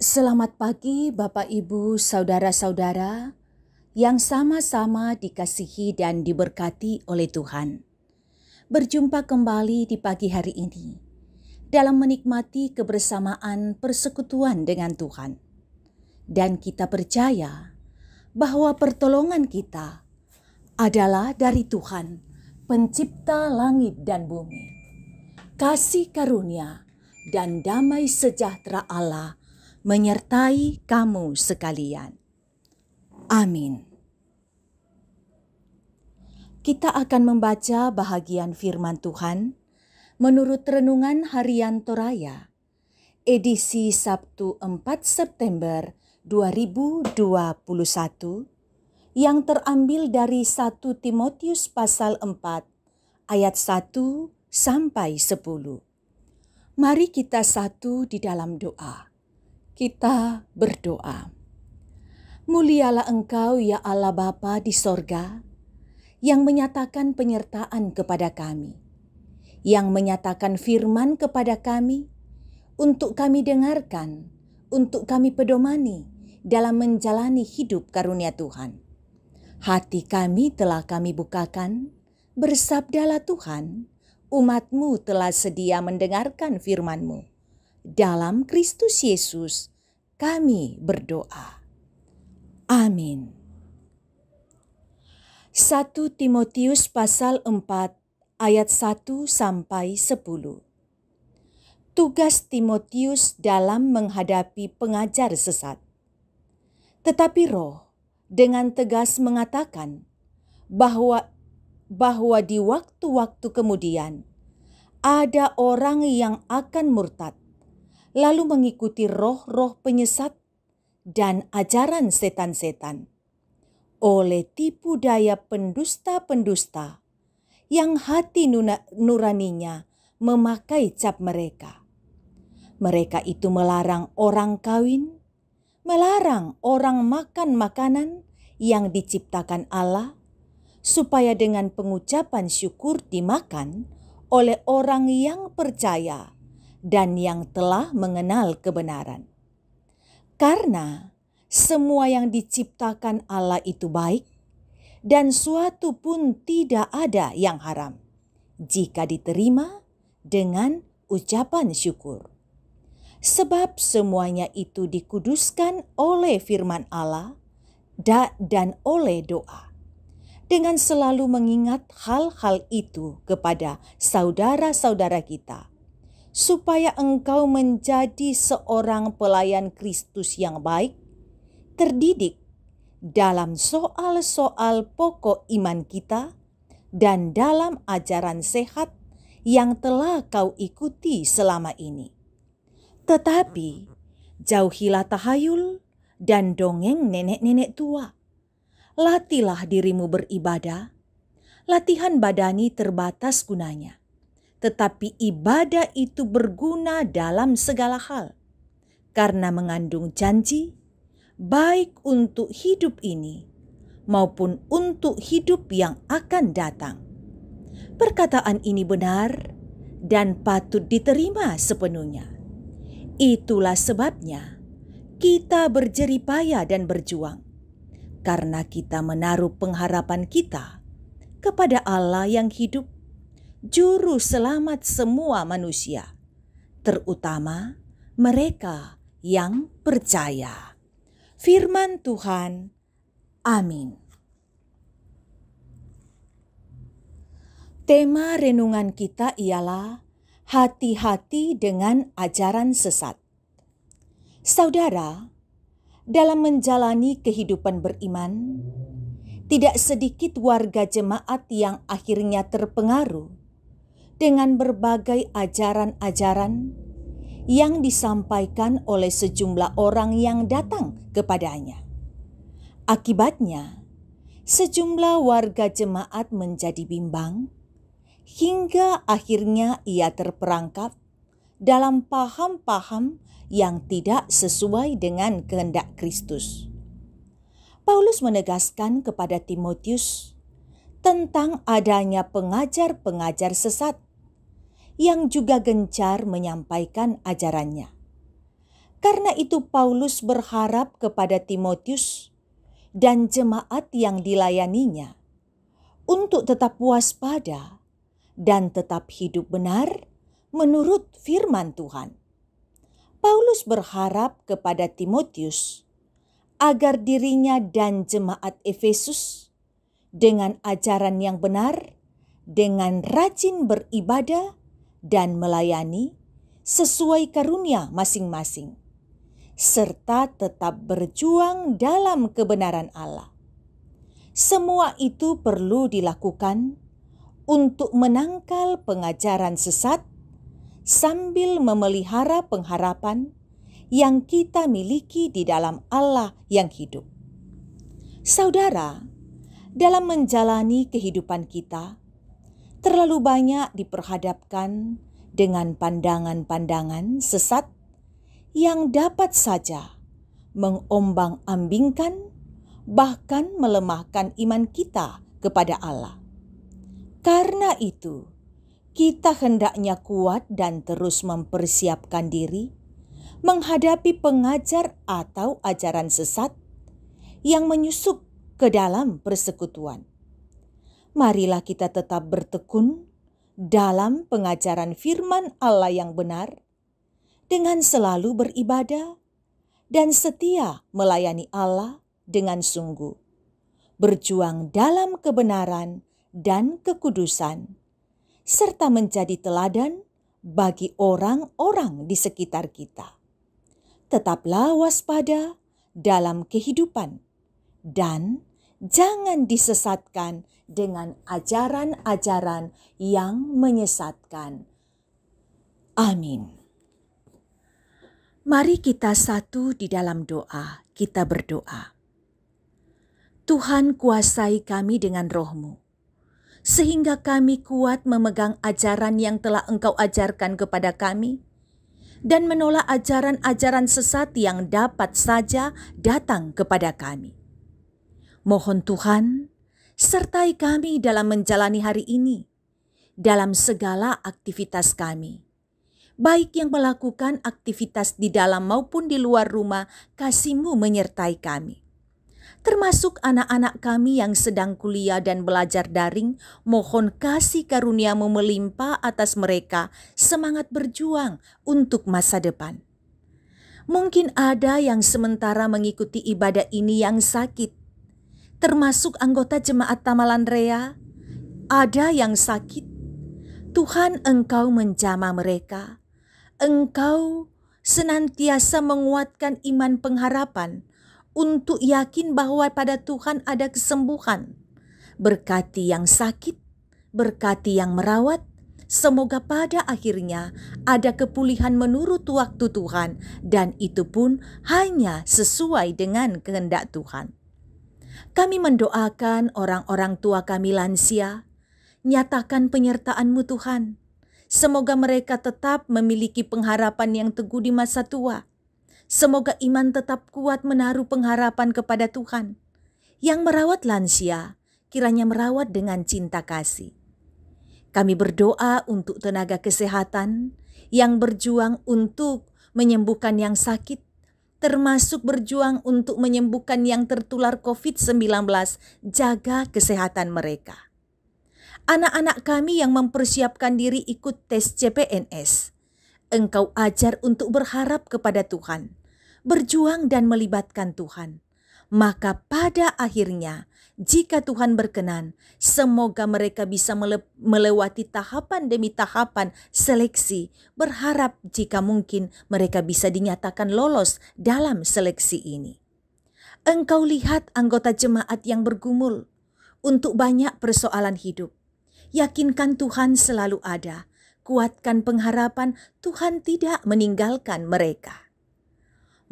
Selamat pagi Bapak Ibu, saudara-saudara yang sama-sama dikasihi dan diberkati oleh Tuhan. Berjumpa kembali di pagi hari ini dalam menikmati kebersamaan persekutuan dengan Tuhan. Dan kita percaya bahwa pertolongan kita adalah dari Tuhan, pencipta langit dan bumi. Kasih karunia dan damai sejahtera Allah menyertai kamu sekalian. Amin. Kita akan membaca bahagian firman Tuhan menurut Renungan Harian Toraya, edisi Sabtu 4 September 2021, yang terambil dari 1 Timotius pasal 4 ayat 1 sampai 10. Mari kita satu di dalam doa. Kita berdoa. Mulialah Engkau ya Allah Bapa di sorga, yang menyatakan penyertaan kepada kami, yang menyatakan firman kepada kami, untuk kami dengarkan, untuk kami pedomani dalam menjalani hidup karunia Tuhan. Hati kami telah kami bukakan, bersabdalah Tuhan, umat-Mu telah sedia mendengarkan firman-Mu. Dalam Kristus Yesus kami berdoa. Amin. 1 Timotius pasal 4 ayat 1 sampai 10. Tugas Timotius dalam menghadapi pengajar sesat. Tetapi Roh dengan tegas mengatakan bahwa di waktu-waktu kemudian ada orang yang akan murtad, lalu mengikuti roh-roh penyesat dan ajaran setan-setan, oleh tipu daya pendusta-pendusta yang hati nuraninya memakai cap mereka. Mereka itu melarang orang kawin, melarang orang makan makanan yang diciptakan Allah, supaya dengan pengucapan syukur dimakan oleh orang yang percaya dan yang telah mengenal kebenaran. Karena semua yang diciptakan Allah itu baik, dan suatu pun tidak ada yang haram, jika diterima dengan ucapan syukur. Sebab semuanya itu dikuduskan oleh firman Allah dan oleh doa. Dengan selalu mengingat hal-hal itu kepada saudara-saudara kita, supaya engkau menjadi seorang pelayan Kristus yang baik, terdidik dalam soal-soal pokok iman kita dan dalam ajaran sehat yang telah kau ikuti selama ini. Tetapi jauhilah tahayul dan dongeng nenek-nenek tua. Latihlah dirimu beribadah. Latihan badani terbatas gunanya, tetapi ibadah itu berguna dalam segala hal, karena mengandung janji, baik untuk hidup ini maupun untuk hidup yang akan datang. Perkataan ini benar dan patut diterima sepenuhnya. Itulah sebabnya kita berjeripaya dan berjuang, karena kita menaruh pengharapan kita kepada Allah yang hidup, Juru selamat semua manusia, terutama mereka yang percaya. Firman Tuhan, amin. Tema renungan kita ialah hati-hati dengan ajaran sesat. Saudara, dalam menjalani kehidupan beriman, tidak sedikit warga jemaat yang akhirnya terpengaruh dengan berbagai ajaran-ajaran yang disampaikan oleh sejumlah orang yang datang kepadanya. Akibatnya, sejumlah warga jemaat menjadi bimbang, hingga akhirnya ia terperangkap dalam paham-paham yang tidak sesuai dengan kehendak Kristus. Paulus menegaskan kepada Timotius tentang adanya pengajar-pengajar sesat yang juga gencar menyampaikan ajarannya. Karena itu Paulus berharap kepada Timotius dan jemaat yang dilayaninya untuk tetap waspada dan tetap hidup benar menurut firman Tuhan. Paulus berharap kepada Timotius agar dirinya dan jemaat Efesus dengan ajaran yang benar, dengan rajin beribadah dan melayani sesuai karunia masing-masing, serta tetap berjuang dalam kebenaran Allah. Semua itu perlu dilakukan untuk menangkal pengajaran sesat sambil memelihara pengharapan yang kita miliki di dalam Allah yang hidup. Saudara, dalam menjalani kehidupan kita, terlalu banyak diperhadapkan dengan pandangan-pandangan sesat yang dapat saja mengombang-ambingkan, bahkan melemahkan iman kita kepada Allah. Karena itu, kita hendaknya kuat dan terus mempersiapkan diri menghadapi pengajar atau ajaran sesat yang menyusup ke dalam persekutuan. Marilah kita tetap bertekun dalam pengajaran firman Allah yang benar, dengan selalu beribadah dan setia melayani Allah dengan sungguh, berjuang dalam kebenaran dan kekudusan, serta menjadi teladan bagi orang-orang di sekitar kita. Tetaplah waspada dalam kehidupan dan jangan disesatkan dengan ajaran-ajaran yang menyesatkan. Amin. Mari kita satu di dalam doa, kita berdoa. Tuhan, kuasai kami dengan roh-Mu, sehingga kami kuat memegang ajaran yang telah Engkau ajarkan kepada kami, dan menolak ajaran-ajaran sesat yang dapat saja datang kepada kami. Mohon Tuhan, sertai kami dalam menjalani hari ini, dalam segala aktivitas kami, baik yang melakukan aktivitas di dalam maupun di luar rumah. Kasih-Mu menyertai kami. Termasuk anak-anak kami yang sedang kuliah dan belajar daring, mohon kasih karunia-Mu melimpah atas mereka, semangat berjuang untuk masa depan. Mungkin ada yang sementara mengikuti ibadah ini yang sakit, termasuk anggota jemaat Tamalan Rea, ada yang sakit. Tuhan, Engkau menjamah mereka. Engkau senantiasa menguatkan iman pengharapan untuk yakin bahwa pada Tuhan ada kesembuhan. Berkati yang sakit, berkati yang merawat, semoga pada akhirnya ada kepulihan menurut waktu Tuhan, dan itu pun hanya sesuai dengan kehendak Tuhan. Kami mendoakan orang-orang tua kami lansia, nyatakan penyertaan-Mu Tuhan. Semoga mereka tetap memiliki pengharapan yang teguh di masa tua. Semoga iman tetap kuat menaruh pengharapan kepada Tuhan. Yang merawat lansia, kiranya merawat dengan cinta kasih. Kami berdoa untuk tenaga kesehatan yang berjuang untuk menyembuhkan yang sakit, termasuk berjuang untuk menyembuhkan yang tertular COVID-19, jaga kesehatan mereka. Anak-anak kami yang mempersiapkan diri ikut tes CPNS, Engkau ajar untuk berharap kepada Tuhan, berjuang dan melibatkan Tuhan. Maka pada akhirnya, jika Tuhan berkenan, semoga mereka bisa melewati tahapan demi tahapan seleksi, berharap jika mungkin mereka bisa dinyatakan lolos dalam seleksi ini. Engkau lihat anggota jemaat yang bergumul untuk banyak persoalan hidup. Yakinkan Tuhan selalu ada. Kuatkan pengharapan Tuhan tidak meninggalkan mereka.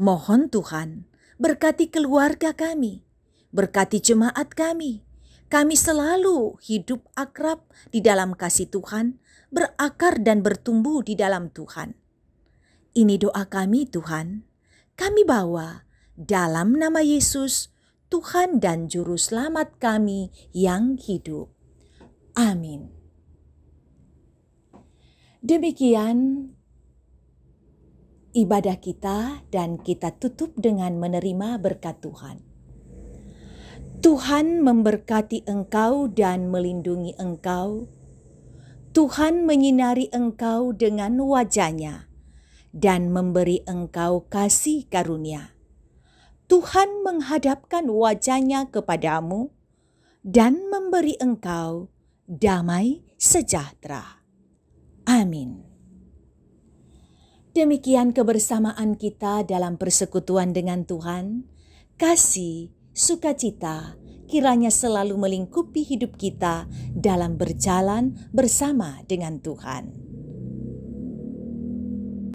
Mohon Tuhan berkati keluarga kami, berkati jemaat kami. Kami selalu hidup akrab di dalam kasih Tuhan, berakar dan bertumbuh di dalam Tuhan. Ini doa kami Tuhan, kami bawa dalam nama Yesus, Tuhan dan Juru Selamat kami yang hidup. Amin. Demikian ibadah kita dan kita tutup dengan menerima berkat Tuhan. Tuhan memberkati engkau dan melindungi engkau. Tuhan menyinari engkau dengan wajah-Nya dan memberi engkau kasih karunia. Tuhan menghadapkan wajah-Nya kepadamu dan memberi engkau damai sejahtera. Amin. Demikian kebersamaan kita dalam persekutuan dengan Tuhan. Kasih, sukacita, kiranya selalu melingkupi hidup kita dalam berjalan bersama dengan Tuhan.